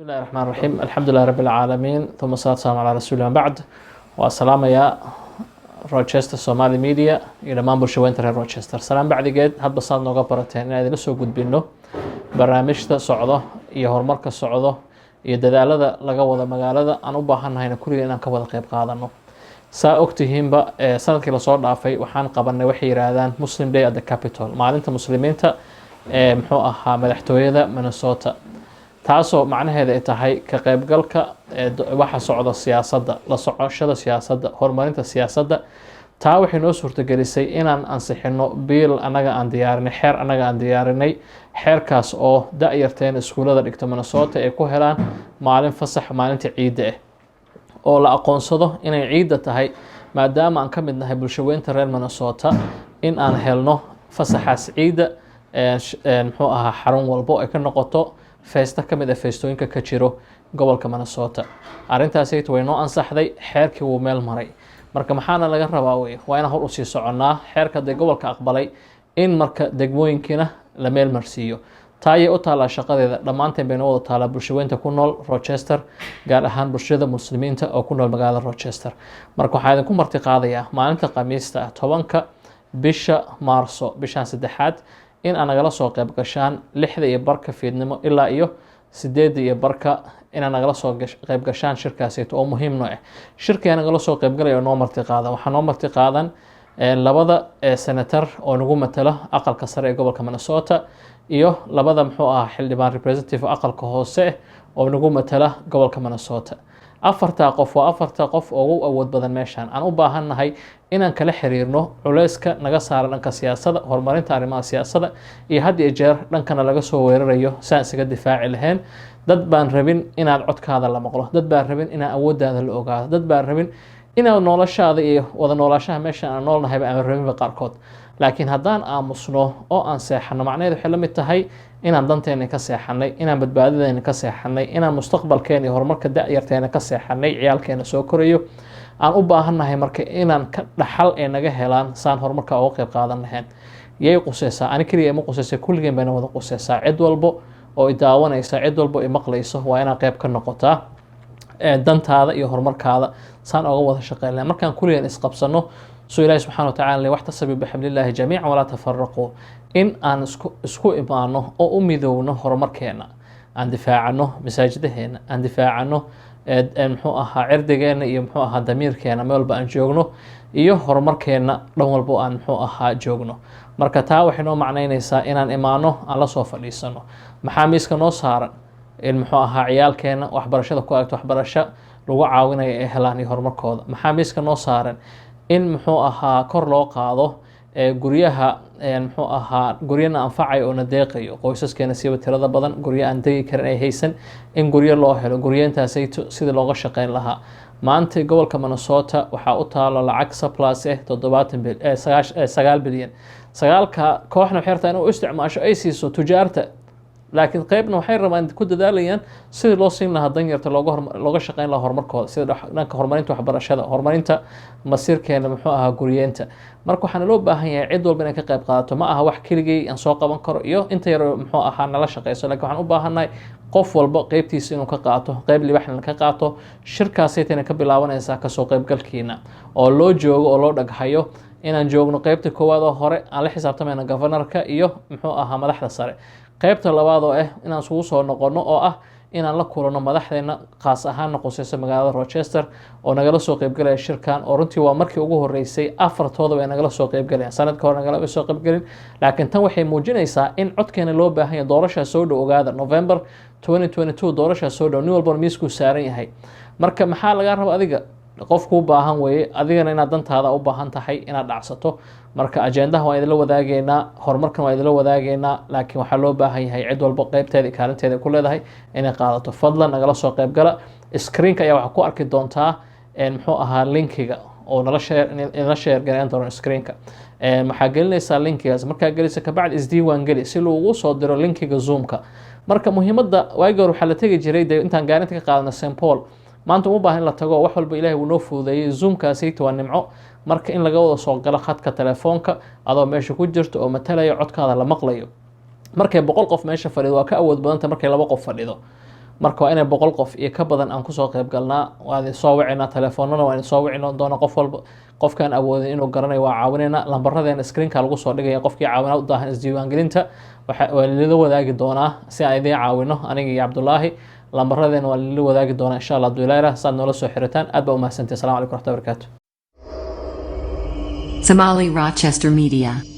الله الرحمن الرحيم الحمد لله رب العالمين ثم الصلاة والسلام على رسول الله بعد والسلام يا روتشستر سومالي ميديا إلى ما برشوينتر روتشستر سلام بعد جد هاد بصاد نوقا برتين هذا لسه وجود بينه برنامجته صعدة يهور مركز صعدة يدلالة لقى وضع مقالة أنا أباهنا هنا كل إن كبر قيب قادنه سأكتهم بقى سنة كلا صار ضعفي وحان قبلنا وحي رادان مسلم دي أد كابيتول مع أنت مسلمين تا محوها مدحتويدا من الصوت taasoo macnaheeda ay tahay ka qaybgalka waxa socda siyaasadda la socoshada siyaasadda horumarinta siyaasadda taa waxay noo suurtagelisay inaan ansixino biil anaga aan diyaarinay xeer anaga aan diyaarinay xeerkaas oo da'yarteen iskuulada dhigta Minnesota ay ku helaan maalin fasax maalinta ciidda ah oo la aqoonsado inay ciidda tahay maadaama aan ka mid nahay bulshaweynta reer Minnesota in aan helno fasaxaas ciidda muxuu ahaa xarun walbo ay ka noqoto feesta ka mid ah feestooyinka ka jiro gobolka Minnesota arintaasay way noo ansaxday xeerkii uu meel maray marka maxaana laga rabaa waa inaan hor u sii soconaa xeerka gobolka aqbalay in marka degmooyinkina la meel marsiiyo taayay u taala shaqadeeda dhamaanteen bayna wada taala bulshaweynta ku nool Rochester gaar ahaan bulshada muslimiinta oo ku nool magaalada Rochester marka waxaan idinku marti qaadayaa maalinta Khamiista 10 bisha Maarso bishan saddexaad in aan nagala soo qayb gashaan 6:00 fiidnimo ilaa iyo 8:00 in aan nagala soo qayb gashaan shirkaasi oo muhiim ah shirkii aan nagala soo qayb galayo noo marti qaadan waxaan noo marti qaadan labada senator oo nagu matala aqalka sare ee gobolka Minnesota iyo labada muxuu ah xildhibaan representative aqalka hoose oo nagu matala gobolka Minnesota afarta qof oo ugu awood badan meeshan aan u baahannahay inaan kala xiriirno culayska naga saaran dhanka siyaasadda horumarinta arrimaha siyaasadda iyo had iyo jeer dhankana laga soo weerarayo saan isaga difaaci lahayn dad baan rabin inaad codkaada la maqlo dad baan rabin inaad awooddaada la ogaado dad baan rabin inaad noloshaada iyo wada noolaashaha meeshan aan noolnahay aan rabinba qaarkood laakiin haddaan aamusno oo aan seexano macnaheedu waxay la mid tahay inaan danteena ka seexanay inaan badbaadadeena ka seexanay inaan mustaqbalkeena iyo horumarka da'yarteena ka seexanay ciyaalkeena soo korayo aan u baahannahay marka inaan ka dhaxal ee naga helaan saan horumarka uga qayb qaadan lahayn yay qusaysaa ani kaliya ma qusaysaa kulligeen bayna wada qusaysaa cid walbo oo i daawanaysa cid walbo i maqlayso waa inaan qayb ka noqotaa dantaada iyo horumarkaada saan uga wada shaqeynaa markaan kulligeen isqabsano سو إلهي سبحانه وتعالى واحتسبوا بحبل الله جميعا ولا تفرقوا إن أن اسكو إمانه أو أميذونه هرمركينا عن دفاع عنه مساجدهنا عن دفاع عنه محوها عردجنا يمحوها ضمير كينا مول بأن جوجنه إيوه هرمركينا لهم البو أن محوها جوجنه مركتها وحنو معنين إنسان إن إمانه على صوف لسانه محاميس كنو صار المحوها عيال كينا وحبرشة كوالت وحبرشة لو عاونا إهلاني هرمركودا محاميس كنو صار in muxuu ahaa kor loo qaado guryaha muxuu ahaa guryana anfacay oo nadeeqayo qoysaskeena siiba tirada badan guryo aan degi karin ay haysan in guryo loo helo guryeentaasay sida looga shaqeyn lahaa maanta gobolka Minnesota waxaa u taalo lacag surplus 9 bilyan sagaalka kooxna waxay rabtaa inuu isticmaasho ay siiso tujaarta laakiin qaybna waxay rabaan ku dadaalayaan sidii loo siin lahaa danyarta looga shaqeyn lahaa horumarkooda sida dhanka horumarinta waxbarashada horumarinta masiirkeena muxuu ahaa guryeenta marka waxaana loo baahan yahay cid walba inay ka qayb qaadato ma aha wax keligay aan soo qaban karo iyo inta yar muxuu ahaa nala shaqeyso laakiin waxaan u baahannahay qof walba qaybtiisa inuu ka qaato qayb libaxna ka qaato shirkaasaytana ka bilaabanaysaa kasoo qaybgalkiina oo loo joogo oo loo dhaghayo inaan joogno qaybta koowaad oo hore aan la xisaabtamayna governorka iyo muxuu ahaa madaxda sare qaybta labaad oo inaan isugu soo noqono oo ah inaan la kulano madaxdeena qaas ahaan noqosaysa magaalada Rochester oo nagala soo qayb galay shirkan oo runtii waa markii ugu horeysay afartooda ay nagala soo qayb galeen sanadka hore nagala soo qayb galin laakiin tan waxay muujinaysaa in codkeena loo baahan yahay doorasho soo dhow ogaada November 2022 doorasho soo dhow new album miisku saaran yahay marka maxaa laga rabaa adiga qofku u baahan weeye adigana inaad dantaada u baahan tahay inaad dhacsato marka ajendaha waa idin la wadaageynaa horumarkan waa idin la wadaageynaa laakiin waxaa loo baahan yahay cid walba qaybteeda kaalinteeda ku leedahay inay qaadato fadlan nagala soo qayb gala screenka ayaa waxa ku arki doontaa muxuu ahaa linkiga oo nala share gareyn doono screenka maxaa gelinaysaa linkigaas markaa gelisa ka bacdi isdiiwaan geli si loogu soo diro linkiga zoomka marka muhiimadda waagi hore waxaa la tegi jiray intaan gaarinta ka qaadana St Paul maanta uma baahan la tago wax walba Ilaahay uu noo fududeeyay zoomkaasi waa nimco marka in laga wada soo galo khadka telefoonka adoo meesha ku jirto oo matalaya codkaada la maqlayo markay 100 qof meesha fadhido waa ka awood badanta markay 2 qof fadhido marka waa inay 100 qof iyo ka badan aan kusoo qayb galnaa. waa idin soo wicinaa telefoonana waa idin soo wicin doona qof walba qofkaan awoodin inuu garanayo waa caawinayna lambaradeen screenka lagu soo dhigaya qofkii caawinaad u baahan isdiiwaangelinta waa lala wadaagi doonaa si aan idin caawino aniga iyo Cabdullaahi lambaradeen waa lala wadaagi doonaa insha Allah duulayra saad noola soo xiritaan aad baa u mahadsantahay. Assalaamu calaykum wa rahmatullahi wa barakaatuh. Somali Rochester Media.